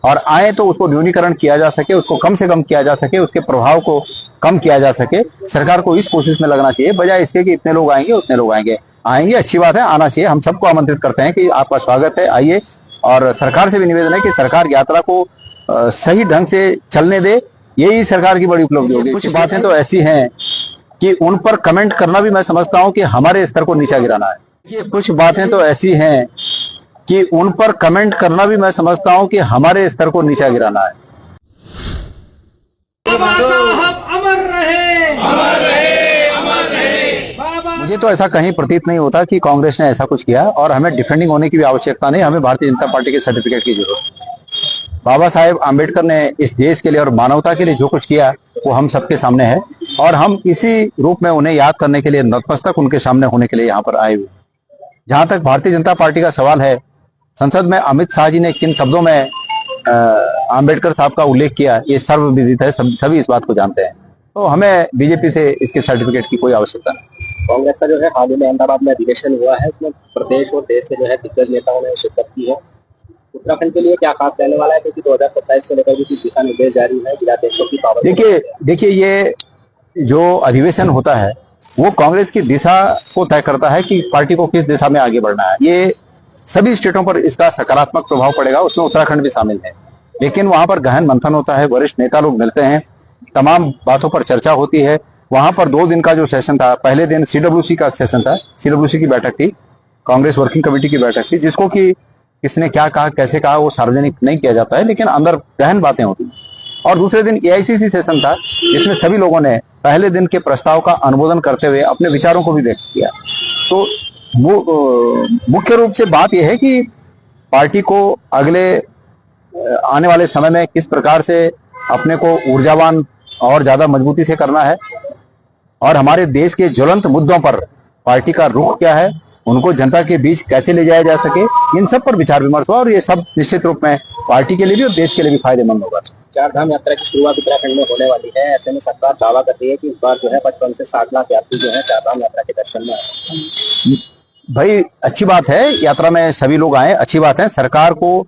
और आए तो उसको न्यूनीकरण किया जा सके, उसको कम से कम किया जा सके, उसके प्रभाव को कम किया जा सके। सरकार को इस कोशिश में लगना चाहिए, बजाय इसके कि इतने लोग आएंगे उतने लोग आएंगे। आएंगे अच्छी बात है, आना चाहिए, हम सबको आमंत्रित करते हैं कि आपका स्वागत है, आइए। और सरकार से भी निवेदन है कि सरकार यात्रा को सही ढंग से चलने दे, यही सरकार की बड़ी उपलब्धि होगी। कुछ बातें तो ऐसी हैं कि उन पर कमेंट करना भी मैं समझता हूं कि हमारे स्तर को नीचा गिराना है। ये कुछ बातें तो ऐसी हैं कि उन पर कमेंट करना भी मैं समझता हूं कि हमारे स्तर को नीचा गिराना है। बाबा साहब अमर रहे, अमर रहे, अमर रहे। मुझे तो ऐसा कहीं प्रतीत नहीं होता कि कांग्रेस ने ऐसा कुछ किया, और हमें डिफेंडिंग होने की भी आवश्यकता नहीं, हमें भारतीय जनता पार्टी के सर्टिफिकेट की जरूरत है। बाबा साहेब आम्बेडकर ने इस देश के लिए और मानवता के लिए जो कुछ किया वो हम सबके सामने है, और हम इसी रूप में उन्हें याद करने के लिए, नतमस्तक उनके सामने होने के लिए यहाँ पर आए हुए। जहां तक भारतीय जनता पार्टी का सवाल है, संसद में अमित शाह जी ने किन शब्दों में आम्बेडकर साहब का उल्लेख किया, ये सर्वविदित है, सभी इस बात को जानते हैं। तो हमें बीजेपी से इसके सर्टिफिकेट की कोई आवश्यकता नहीं। कांग्रेस का जो है हाल ही में अहमदाबाद में अधिवेशन हुआ है, उसमें प्रदेश और देश के जो है दिग्गज नेताओं ने शिरकत की है। उत्तराखंड के लिए क्या खास रहने वाला है, क्योंकि 2027 को लेकर भी कुछ दिशा निर्देश जारी है, जिलाधीशों की पाबंदी। देखिए ये जो अधिवेशन होता है वो कांग्रेस की दिशा को तय करता है कि पार्टी को किस दिशा में आगे बढ़ना है। ये सभी स्टेटों पर इसका सकारात्मक प्रभाव पड़ेगा, उसमें उत्तराखंड भी शामिल है। लेकिन वहां पर गहन मंथन होता है, वरिष्ठ नेता लोग मिलते हैं, तमाम बातों पर चर्चा होती है। वहां पर 2 दिन का जो सेशन था, पहले दिन सीडब्ल्यूसी का सेशन था, सीडब्ल्यूसी की बैठक थी, कांग्रेस वर्किंग कमेटी की बैठक थी, जिसको कि किसने क्या कहा, कैसे कहा, वो सार्वजनिक नहीं किया जाता है, लेकिन अंदर गहन बातें होती हैं। और दूसरे दिन एआईसीसी सेशन था, जिसमें सभी लोगों ने पहले दिन के प्रस्ताव का अनुमोदन करते हुए अपने विचारों को भी व्यक्त किया। तो मुख्य रूप से बात यह है कि पार्टी को अगले आने वाले समय में किस प्रकार से अपने को ऊर्जावान और ज्यादा मजबूती से करना है, और हमारे देश के ज्वलंत मुद्दों पर पार्टी का रुख क्या है, उनको जनता के बीच कैसे ले जाया जा सके, इन सब पर विचार विमर्श हुआ, और ये सब निश्चित रूप में पार्टी के लिए भी और देश के लिए भी फायदेमंद होगा। 4 धाम यात्रा की शुरुआत उत्तराखंड में होने वाली है। ऐसे में सरकार दावा करती है कि इस बार जो है 55 से 60 लाख यात्री जो है 4 धाम यात्रा के दर्शन में आए। भाई अच्छी बात है, यात्रा में सभी लोग आए, अच्छी बात है। सरकार को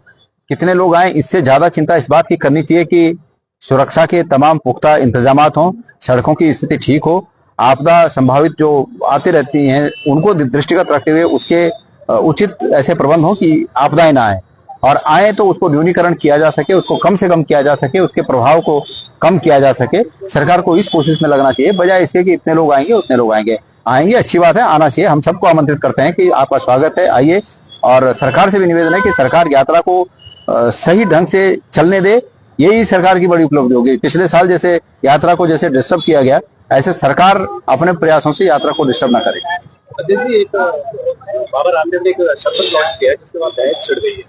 कितने लोग आए इससे ज्यादा चिंता इस बात की करनी चाहिए कि सुरक्षा के तमाम पुख्ता इंतजामात हों, सड़कों की स्थिति ठीक हो, आपदा संभावित जो आती रहती हैं उनको दृष्टिगत रखते हुए उसके उचित ऐसे प्रबंध हो कि आपदाएं ना आए, और आए तो उसको न्यूनीकरण किया जा सके, उसको कम से कम किया जा सके, उसके प्रभाव को कम किया जा सके। सरकार को इस कोशिश में लगना चाहिए, बजाय इसके कि इतने लोग आएंगे उतने लोग आएंगे। आएंगे अच्छी बात है, आना चाहिए, हम सबको आमंत्रित करते हैं कि आपका स्वागत है, आइए। और सरकार से भी निवेदन है कि सरकार यात्रा को सही ढंग से चलने दे, यही सरकार की बड़ी उपलब्धि होगी। पिछले साल जैसे यात्रा को जैसे डिस्टर्ब किया गया, ऐसे सरकार अपने प्रयासों से यात्रा को डिस्टर्ब ना करे। एक बाबा रामदेव ने एक शपथ लॉन्च किया जिसके बाद दहेज छिड़ गई है।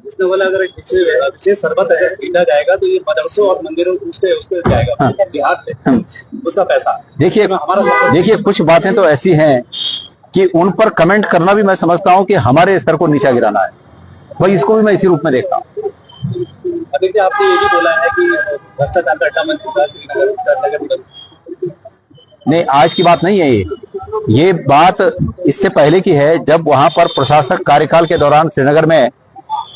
उसने बोला अगर विशेष शरबत अगर पीता जाएगा तो ये मदरसों और मंदिरों उसके जाएगा, बिहार में उसका पैसा। देखिए कुछ बातें तो ऐसी हैं कि उन पर कमेंट करना भी मैं समझता हूं कि हमारे स्तर को नीचा गिराना है। भाई इसको भी मैं इसी रूप में देखता हूँ। देखिए आपने ये भी बोला है कि भ्रष्टाचार का अड्डा बन चुका है श्रीनगर। नहीं, आज की बात नहीं है ये बात इससे पहले की है, जब वहां पर प्रशासक कार्यकाल के दौरान श्रीनगर में,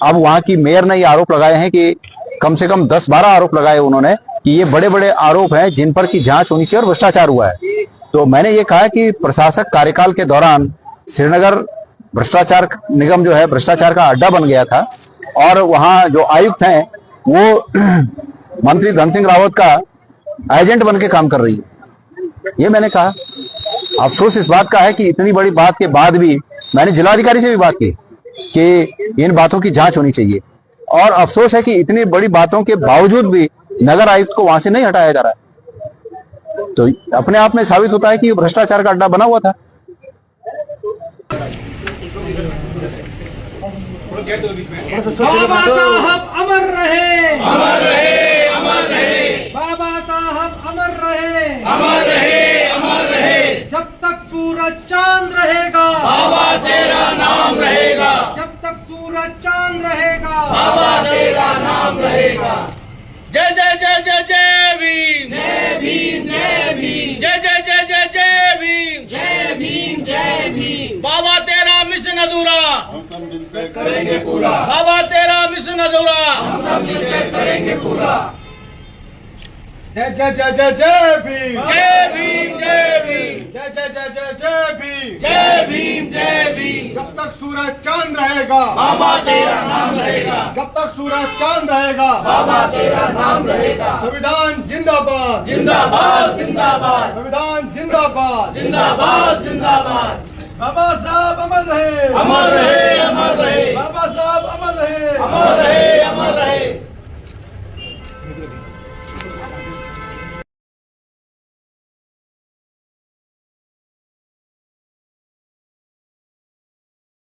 अब वहां की मेयर ने ये आरोप लगाए हैं कि कम से कम 10-12 आरोप लगाए उन्होंने कि ये बड़े बड़े आरोप हैं जिन पर की जांच होनी चाहिए और भ्रष्टाचार हुआ है। तो मैंने ये कहा कि प्रशासक कार्यकाल के दौरान श्रीनगर भ्रष्टाचार निगम जो है भ्रष्टाचार का अड्डा बन गया था, और वहां जो आयुक्त हैं वो मंत्री धन सिंह रावत का एजेंट बन के काम कर रही है। ये मैंने कहा। अफसोस इस बात का है कि इतनी बड़ी बात के बाद भी मैंने जिलाधिकारी से भी बात की कि इन बातों की जांच होनी चाहिए, और अफसोस है कि इतनी बड़ी बातों के बावजूद भी नगर आयुक्त को वहां से नहीं हटाया जा रहा है। तो अपने आप में साबित होता है कि भ्रष्टाचार का अड्डा बना हुआ था। बाबा साहब अमर रहे, अमर रहे, अमर रहे। बाबा साहब अमर रहे, अमर रहे, अमर रहे। जब तक सूरज चांद रहेगा बाबा तेरा नाम रहेगा, जब तक सूरज चांद रहेगा बाबा तेरा नाम रहेगा। जय जय जय जय जय भीम, जय भीम, जय भीम, जय जय जय जय जय भीम, जय भीम, जय भीम। बाबा तेरा मिशन अधूरा हम सब मिलकर करेंगे पूरा, बाबा तेरा मिशन अधूरा हम सब मिलकर जय जय जय जय जय भीम जय भीम जय भीम जय जय जय जय जय भीम जय भीम जय भीम। जब तक सूरज चांद रहेगा बाबा तेरा नाम रहेगा, जब तक सूरज चांद रहेगा बाबा तेरा नाम रहेगा। संविधान जिंदाबाद जिंदाबाद जिंदाबाद संविधान जिंदाबाद जिंदाबाद जिंदाबाद। बाबा साहब अमर रहे अमर रहे अमर रहे बाबा साहब अमर रहे अमर रहे अमर रहे।